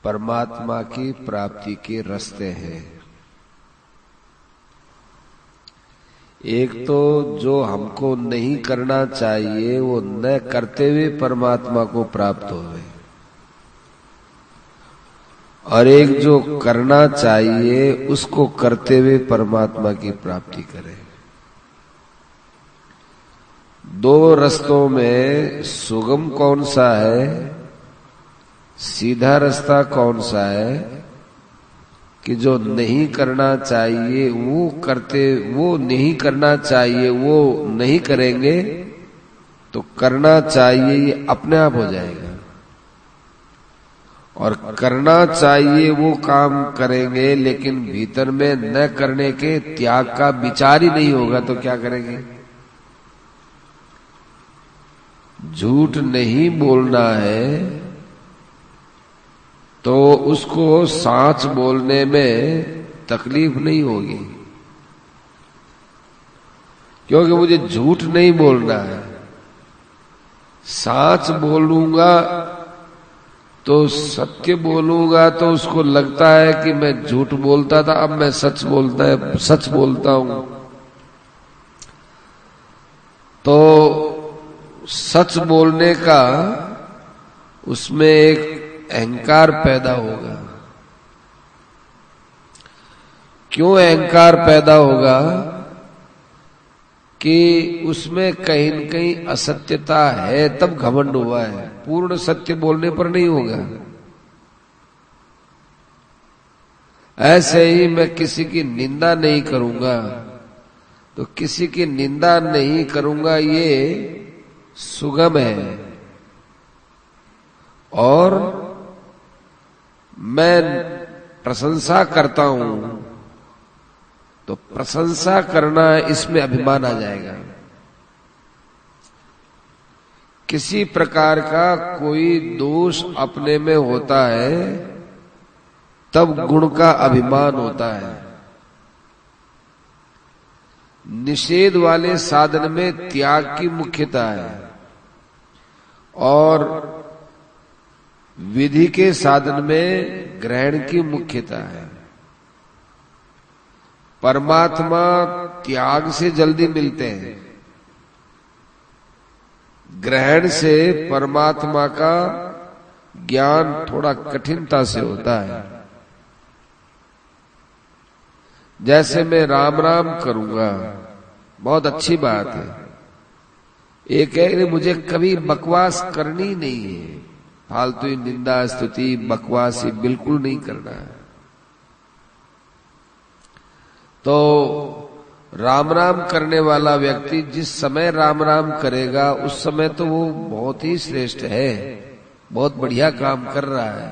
परमात्मा की प्राप्ति के रास्ते हैं। एक तो जो हमको नहीं करना चाहिए वो न करते हुए परमात्मा को प्राप्त होवे, और एक जो करना चाहिए उसको करते हुए परमात्मा की प्राप्ति करे। दो रास्तों में सुगम कौन सा है, सीधा रास्ता कौन सा है कि जो नहीं करना चाहिए वो नहीं करना चाहिए वो नहीं करेंगे तो करना चाहिए ये अपने आप हो जाएगा, और करना चाहिए वो काम करेंगे लेकिन भीतर में न करने के त्याग का विचार ही नहीं होगा तो क्या करेंगे। झूठ नहीं बोलना है तो उसको सच बोलने में तकलीफ नहीं होगी, क्योंकि मुझे झूठ नहीं बोलना है। सच बोलूंगा तो सत्य बोलूंगा तो उसको लगता है कि मैं झूठ बोलता था, अब मैं सच बोलता हूं। तो सच बोलने का उसमें एक अहंकार पैदा होगा। क्यों अहंकार पैदा होगा कि उसमें कहीं न कहीं असत्यता है, तब घमंड हुआ है। पूर्ण सत्य बोलने पर नहीं होगा। ऐसे ही मैं किसी की निंदा नहीं करूंगा तो किसी की निंदा नहीं करूंगा ये सुगम है, और मैं प्रशंसा करता हूं तो प्रशंसा करना इसमें अभिमान आ जाएगा। किसी प्रकार का कोई दोष अपने में होता है तब गुण का अभिमान होता है। निषेध वाले साधन में त्याग की मुख्यता है और विधि के साधन में ग्रहण की मुख्यता है। परमात्मा त्याग से जल्दी मिलते हैं, ग्रहण से परमात्मा का ज्ञान थोड़ा कठिनता से होता है। जैसे मैं राम राम करूंगा, बहुत अच्छी बात है। एक है कि मुझे कभी बकवास करनी नहीं है, फालतू निंदा स्तुति बकवास बिल्कुल नहीं करना है। तो राम राम करने वाला व्यक्ति जिस समय राम राम करेगा उस समय तो वो बहुत ही श्रेष्ठ है, बहुत बढ़िया काम कर रहा है,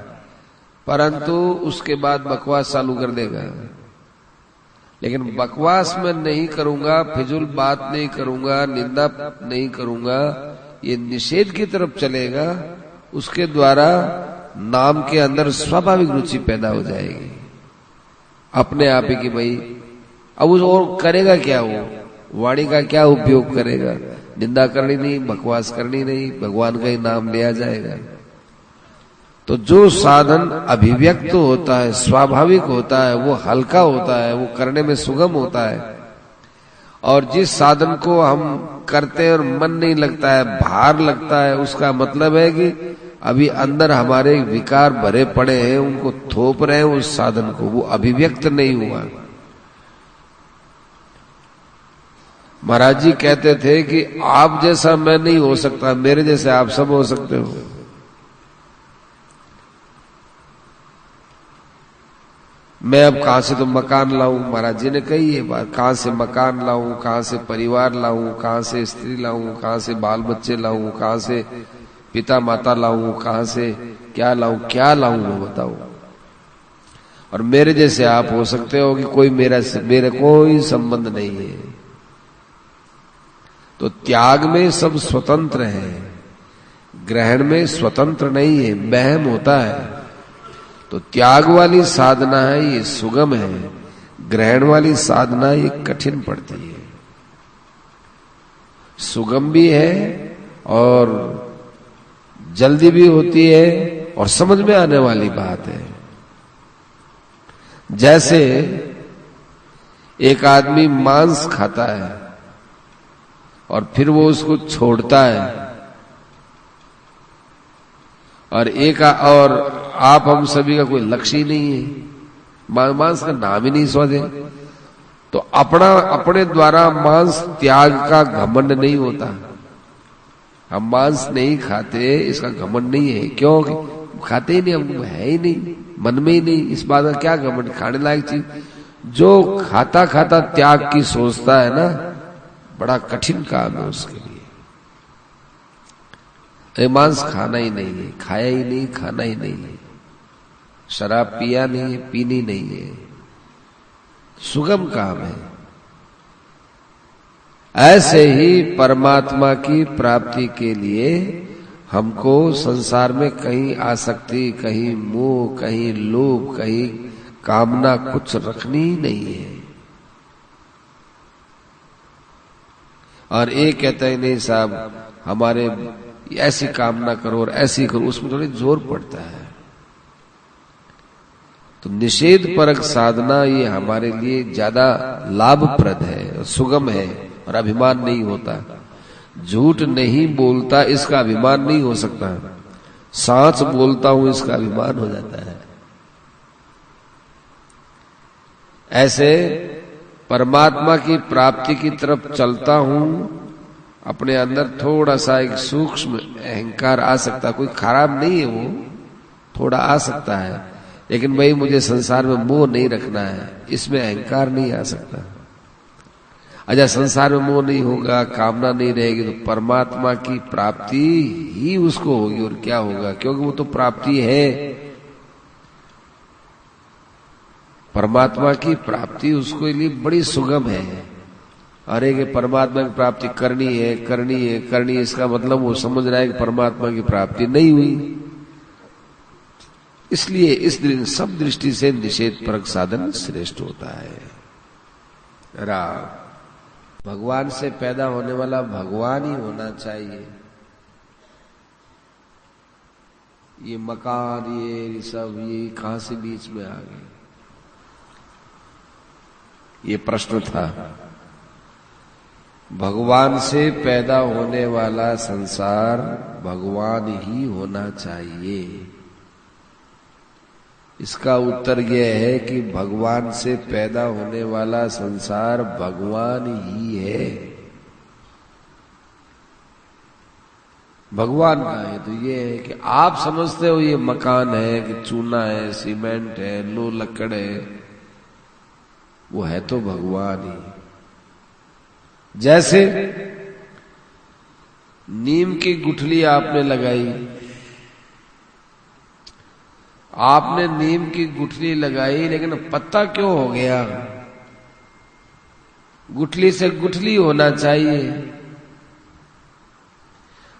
परंतु उसके बाद बकवास चालू कर देगा। लेकिन बकवास मैं नहीं करूंगा, फिजूल बात नहीं करूंगा, निंदा नहीं करूंगा, ये निषेध की तरफ चलेगा। उसके द्वारा नाम के अंदर स्वाभाविक रुचि पैदा हो जाएगी अपने आप ही कि भाई अब उस और करेगा क्या, वो वाणी का क्या उपयोग करेगा। निंदा करनी नहीं, बकवास करनी नहीं, भगवान का ही नाम लिया जाएगा। तो जो साधन अभिव्यक्त होता है, स्वाभाविक होता है, वो हल्का होता है, वो करने में सुगम होता है। और जिस साधन को हम करते हैं और मन नहीं लगता है, भार लगता है, उसका मतलब है कि अभी अंदर हमारे विकार भरे पड़े हैं, उनको थोप रहे हैं उस साधन को, वो अभिव्यक्त नहीं हुआ। महाराज जी कहते थे कि आप जैसा मैं नहीं हो सकता, मेरे जैसे आप सब हो सकते हो। मैं अब कहां से तो मकान लाऊं, महाराज जी ने कही ये बात, कहां से मकान लाऊं, कहां से परिवार लाऊं, कहां से स्त्री लाऊं, कहां से बाल बच्चे लाऊं, कहां से पिता माता लाऊं, कहां से क्या लाऊं वो बताओ। और मेरे जैसे आप हो सकते हो कि कोई मेरा कोई संबंध नहीं है। तो त्याग में सब स्वतंत्र है, ग्रहण में स्वतंत्र नहीं है, वहम होता है। तो त्याग वाली साधना है ये सुगम है, ग्रहण वाली साधना ये कठिन पड़ती है। सुगम भी है और जल्दी भी होती है और समझ में आने वाली बात है। जैसे एक आदमी मांस खाता है और फिर वो उसको छोड़ता है, और आप हम सभी का कोई लक्ष्य ही नहीं है, मांस का नाम ही नहीं सोचे, तो अपने द्वारा मांस त्याग का घमंड नहीं होता। हम मांस नहीं खाते इसका घमंड नहीं है, क्यों खाते ही नहीं, हम है ही नहीं, मन में ही नहीं, इस बात का क्या घमंड। खाने लायक चीज जो खाता खाता त्याग की सोचता है ना, बड़ा कठिन काम है उसके लिए। मांस खाना ही नहीं है, खाया ही नहीं, खाना ही नहीं है, शराब पिया नहीं है, पीनी नहीं है, सुगम काम है। ऐसे ही परमात्मा की प्राप्ति के लिए हमको संसार में कहीं आसक्ति, कहीं मोह, कहीं लोभ, कहीं कामना कुछ रखनी ही नहीं है। और एक कहता है नहीं साहब हमारे ऐसी कामना करो और ऐसी करो, उसमें थोड़ी जोर पड़ता है। तो निषेध परक साधना ये हमारे लिए ज्यादा लाभप्रद है, सुगम है, और अभिमान नहीं होता। झूठ नहीं बोलता इसका अभिमान नहीं हो सकता, सांच बोलता हूं इसका अभिमान हो जाता है। ऐसे परमात्मा की प्राप्ति की तरफ चलता हूं, अपने अंदर थोड़ा सा एक सूक्ष्म अहंकार आ सकता, कोई खराब नहीं है, वो थोड़ा आ सकता है, लेकिन भाई मुझे संसार में मोह नहीं रखना है, इसमें अहंकार नहीं आ सकता। अच्छा, संसार में मोह नहीं होगा, कामना नहीं रहेगी, तो परमात्मा की प्राप्ति ही उसको होगी, और क्या होगा, क्योंकि वो तो प्राप्ति है। परमात्मा की प्राप्ति उसको लिए बड़ी सुगम है। अरे कि परमात्मा की प्राप्ति करनी है, करनी है, करनी है, इसका मतलब वो समझ रहा है कि परमात्मा की प्राप्ति नहीं हुई। इसलिए इस सब दृष्टि से निषेध परक साधन श्रेष्ठ होता है। भगवान से पैदा होने वाला भगवान ही होना चाहिए। ये मकान ये सब ये कहां से बीच में आ गए, ये प्रश्न था। भगवान से पैदा होने वाला संसार भगवान ही होना चाहिए। इसका उत्तर यह है कि भगवान से पैदा होने वाला संसार भगवान ही है। भगवान का है तो ये है कि आप समझते हो ये मकान है कि चूना है, सीमेंट है, लो लकड़ है, वो है तो भगवान ही। जैसे नीम की गुठली आपने लगाई, आपने नीम की गुठली लगाई, लेकिन पत्ता क्यों हो गया? गुठली से गुठली होना चाहिए।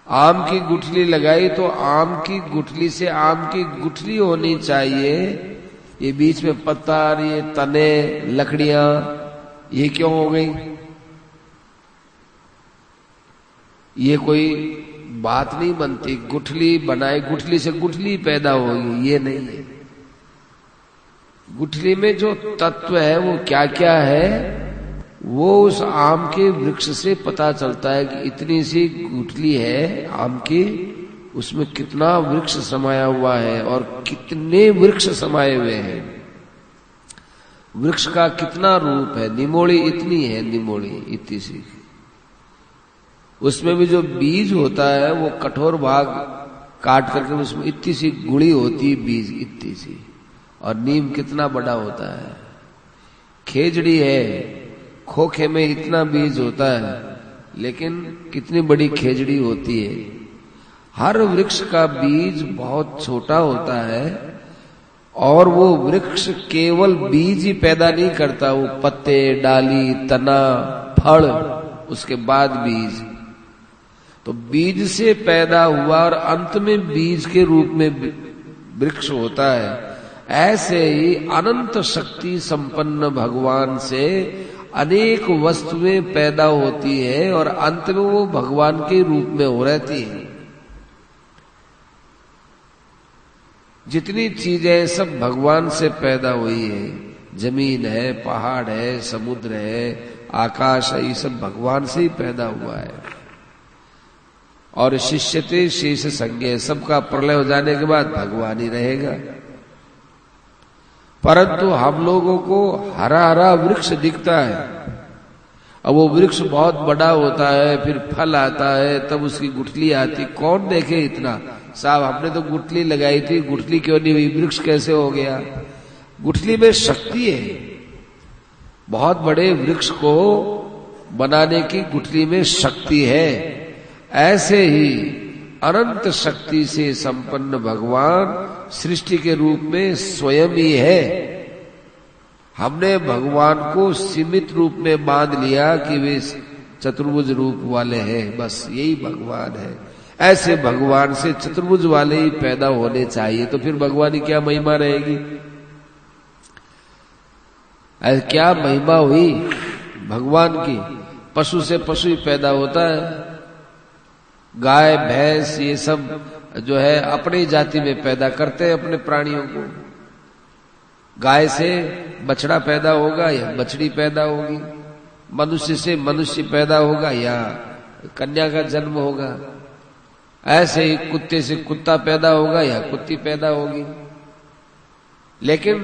आम की गुठली लगाई तो आम की गुठली से आम की गुठली होनी चाहिए। ये बीच में पत्ता, ये तने, लकड़ियां, ये क्यों हो गई? ये कोई बात नहीं बनती। गुठली बनाए, गुठली से गुठली पैदा होगी, ये नहीं है। गुठली में जो तत्व है वो क्या क्या है, वो उस आम के वृक्ष से पता चलता है कि इतनी सी गुठली है आम की, उसमें कितना वृक्ष समाया हुआ है और कितने वृक्ष समाये हुए हैं, वृक्ष का कितना रूप है। निमोड़ी इतनी है, निमोड़ी इतनी सी, उसमें भी जो बीज होता है वो कठोर भाग काट करके उसमें इतनी सी गुड़ी होती है, बीज इतनी सी। और नीम कितना बड़ा होता है। खेजड़ी है, खोखे में इतना बीज होता है, लेकिन कितनी बड़ी खेजड़ी होती है। हर वृक्ष का बीज बहुत छोटा होता है, और वो वृक्ष केवल बीज ही पैदा नहीं करता, वो पत्ते, डाली, तना, फल, उसके बाद बीज। तो बीज से पैदा हुआ और अंत में बीज के रूप में वृक्ष होता है। ऐसे ही अनंत शक्ति संपन्न भगवान से अनेक वस्तुएं पैदा होती है और अंत में वो भगवान के रूप में हो रहती है। जितनी चीजें सब भगवान से पैदा हुई है, जमीन है, पहाड़ है, समुद्र है, आकाश है, ये सब भगवान से ही पैदा हुआ है। और शिष्यते शेष संज्ञा, सबका प्रलय हो जाने के बाद भगवान ही रहेगा। परंतु हम लोगों को हरा हरा वृक्ष दिखता है, अब वो वृक्ष बहुत बड़ा होता है, फिर फल आता है, तब उसकी गुठली आती, कौन देखे इतना? साहब हमने तो गुठली लगाई थी, गुठली क्यों नहीं हुई, वृक्ष कैसे हो गया? गुठली में शक्ति है, बहुत बड़े वृक्ष को बनाने की गुठली में शक्ति है। ऐसे ही अनंत शक्ति से संपन्न भगवान सृष्टि के रूप में स्वयं ही है। हमने भगवान को सीमित रूप में बांध लिया कि वे चतुर्भुज रूप वाले हैं, बस यही भगवान है। ऐसे भगवान से चतुर्भुज वाले ही पैदा होने चाहिए, तो फिर भगवान की क्या महिमा रहेगी? क्या महिमा हुई भगवान की? पशु से पशु ही पैदा होता है, गाय भैंस ये सब जो है अपनी जाति में पैदा करते हैं अपने प्राणियों को। गाय से बछड़ा पैदा होगा या बछड़ी पैदा होगी, मनुष्य से मनुष्य पैदा होगा या कन्या का जन्म होगा। ऐसे ही कुत्ते से कुत्ता पैदा होगा या कुत्ती पैदा होगी। लेकिन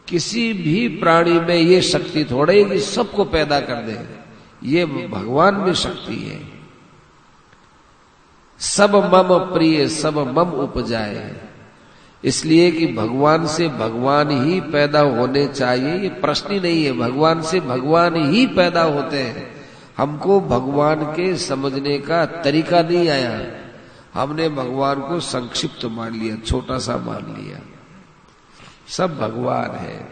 किसी भी प्राणी में ये शक्ति थोड़ा ही कि सबको पैदा कर दे, ये भगवान में शक्ति है। सब मम प्रिय सब मम उपजाए, इसलिए कि भगवान से भगवान ही पैदा होने चाहिए, ये प्रश्न ही नहीं है। भगवान से भगवान ही पैदा होते हैं। हमको भगवान के समझने का तरीका नहीं आया, हमने भगवान को संक्षिप्त मान लिया, छोटा सा मान लिया। सब भगवान है,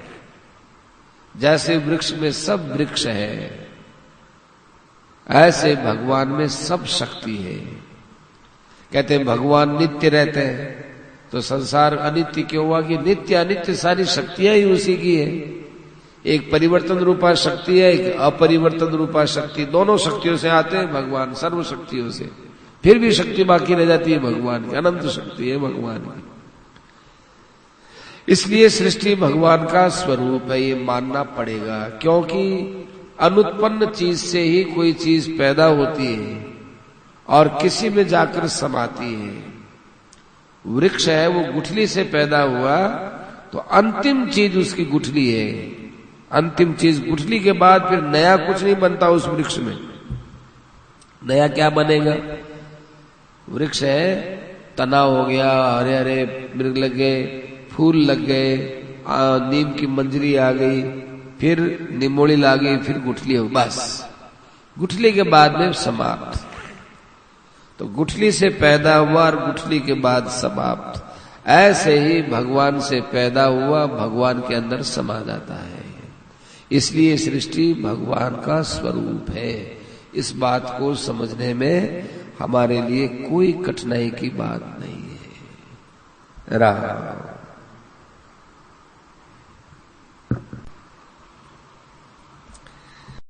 जैसे वृक्ष में सब वृक्ष है, ऐसे भगवान में सब शक्ति है। कहते हैं भगवान नित्य रहते हैं, तो संसार अनित्य क्यों हुआ? कि नित्य अनित्य सारी शक्तियां ही उसी की है। एक परिवर्तन रूपा शक्ति है, एक अपरिवर्तन रूपा शक्ति, दोनों शक्तियों से आते हैं भगवान, सर्व शक्तियों से। फिर भी शक्ति बाकी रह जाती है भगवान की, अनंत शक्ति है भगवान की। इसलिए सृष्टि भगवान का स्वरूप है, ये मानना पड़ेगा। क्योंकि अनुत्पन्न चीज से ही कोई चीज पैदा होती है और किसी में जाकर समाती है। वृक्ष है, वो गुठली से पैदा हुआ, तो अंतिम चीज उसकी गुठली है। अंतिम चीज गुठली के बाद फिर नया कुछ नहीं बनता उस वृक्ष में। नया क्या बनेगा? वृक्ष है, तना हो गया, हरे हरे मृग लग गए, फूल लग गए, नीम की मंजरी आ गई, फिर निमोड़ी आ गई, फिर गुठली हो, बस गुठली के बाद में समाप्त। तो गुठली से पैदा हुआ और गुठली के बाद समाप्त। ऐसे ही भगवान से पैदा हुआ, भगवान के अंदर समा जाता है। इसलिए सृष्टि भगवान का स्वरूप है। इस बात को समझने में हमारे लिए कोई कठिनाई की बात नहीं है। राम